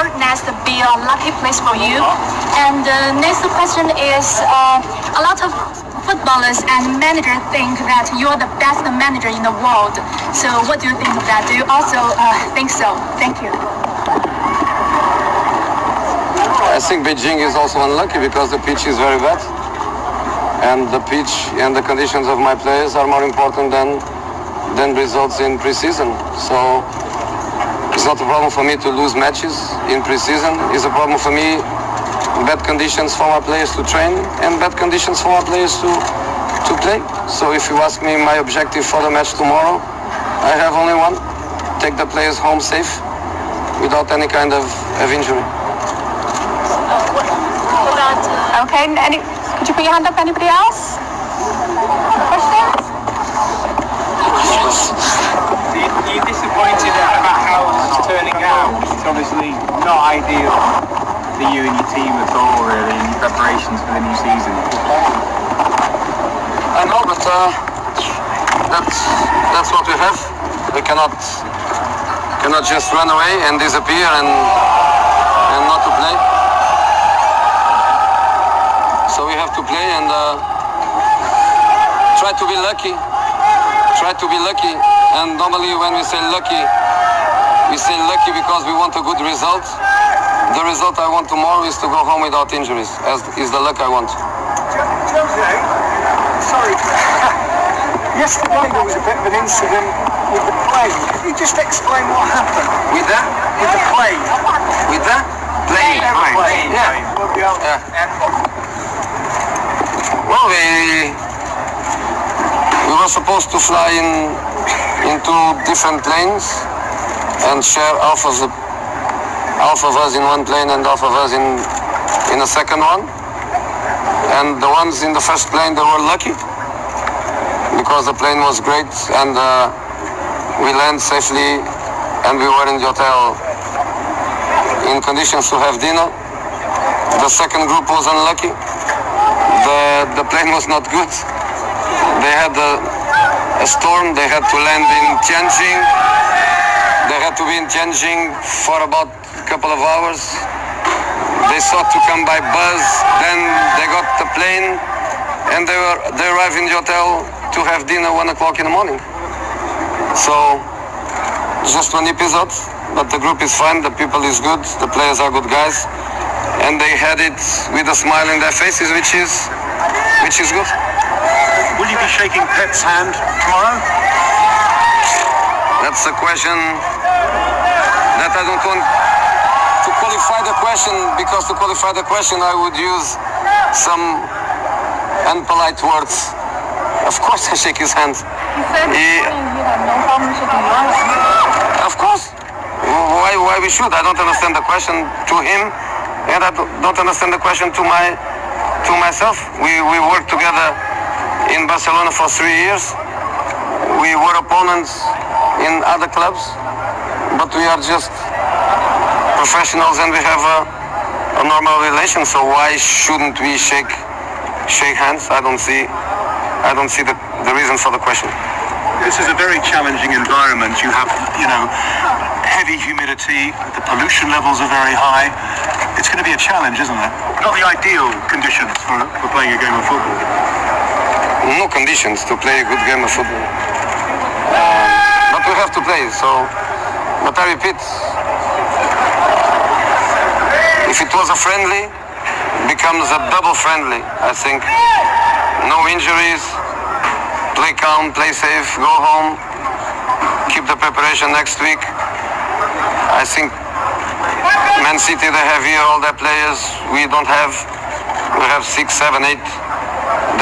will next be a lucky place for you? And next question is, a lot of footballers and managers think that you're the best manager in the world. So what do you think of that? Do you also think so? Thank you. I think Beijing is also unlucky because the pitch is very bad. And the pitch and the conditions of my players are more important than results in pre-season. So it's not a problem for me to lose matches in pre-season. It's a problem for me bad conditions for my players to train and bad conditions for my players to play. So if you ask me my objective for the match tomorrow, I have only one: take the players home safe without any kind of injury. Okay, could you put your hand up? Anybody else? Questions? Are you disappointed about how it's turning out? It's obviously not ideal for you and your team at all, really, in your preparations for the new season. I know, but that's what we have. We cannot just run away and disappear and not to play. So we have to play and try to be lucky. Try to be lucky. And normally when we say lucky because we want a good result. The result I want tomorrow is to go home without injuries, as is the luck I want. Sorry. Yesterday there was a bit of an incident with the plane. Could you just explain what happened? With that? With the plane. With that? Plane. Yeah. Well, we were supposed to fly in two different planes and share half of us in one plane and half of us in a second one. And the ones in the first plane, they were lucky because the plane was great and we landed safely and we were in the hotel in conditions to have dinner. The second group was unlucky. The plane was not good. They had a storm. They had to land in Tianjin. They had to be in Tianjin for about a couple of hours. They sought to come by bus. Then they got the plane, and they arrived in the hotel to have dinner 1 o'clock in the morning. So just one episode, but the group is fine. The people is good. The players are good guys. And they had it with a smile in their faces, which is good. Will you be shaking Pep's hand tomorrow? That's a question that I don't want to qualify the question, because to qualify the question I would use some unpolite words. Of course I shake his hand. You said you had no problem shaking yours. Of course. Why we should? I don't understand the question to him. And I don't understand the question to myself. We worked together in Barcelona for 3 years. We were opponents in other clubs, but we are just professionals and we have a normal relation. So why shouldn't we shake hands? I don't see the reason for the question. This is a very challenging environment. You have, heavy humidity. The pollution levels are very high. It's going to be a challenge, isn't it? Not the ideal conditions for playing a game of football. No conditions to play a good game of football. But we have to play, so... But I repeat, if it was a friendly, it becomes a double friendly, I think. No injuries, play calm, play safe, go home, keep the preparation next week. I think Man City, they have here all their players. We don't have. We have 6, 7, 8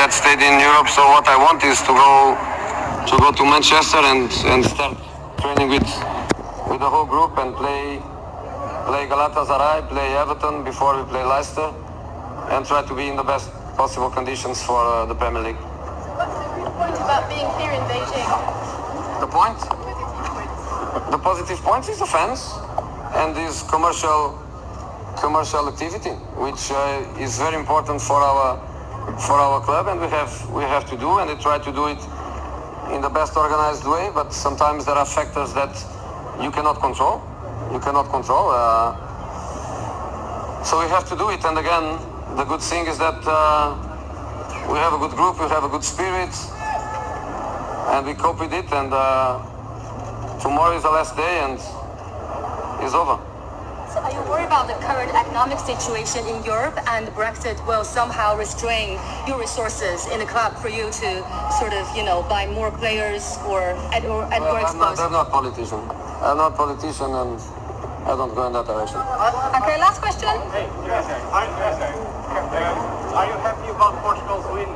that stayed in Europe. So what I want is to go to Manchester and start training with the whole group and play Galatasaray, play Everton before we play Leicester, and try to be in the best possible conditions for the Premier League. What's the point about being here in Beijing? The point? The positive point is the fans and this commercial activity, which is very important for our club, and we have to do, and we try to do it in the best organized way. But sometimes there are factors that you cannot control. So we have to do it. And again, the good thing is that we have a good group, we have a good spirit, and we cope with it. And tomorrow is the last day, and it's over. So are you worried about the current economic situation in Europe, and Brexit will somehow restrain your resources in the club for you to sort of, buy more players or more exposed? I'm not politician. I'm not politician, and I don't go in that direction. Okay, last question. Hey, are you happy about Portugal's win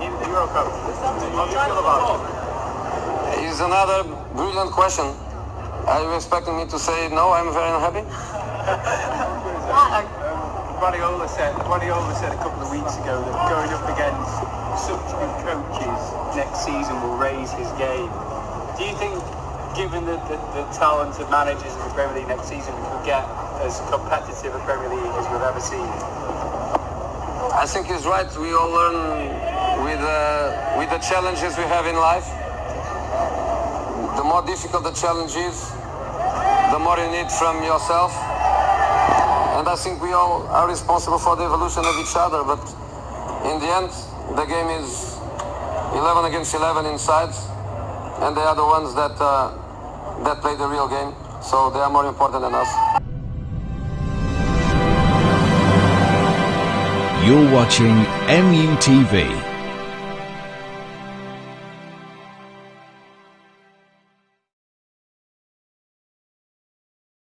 in the Euro Cup? How do you feel about it? It's another brilliant question. Are you expecting me to say no? I'm very unhappy. Guardiola said a couple of weeks ago that going up against such good coaches next season will raise his game. Do you think, given the talent of managers in the Premier League next season, we could get as competitive a Premier League as we've ever seen? I think he's right. We all learn with the challenges we have in life. The more difficult the challenge is, the more you need from yourself. And I think we all are responsible for the evolution of each other. But in the end, the game is 11 against 11 inside, and they are the ones that play the real game. So they are more important than us. You're watching MUTV.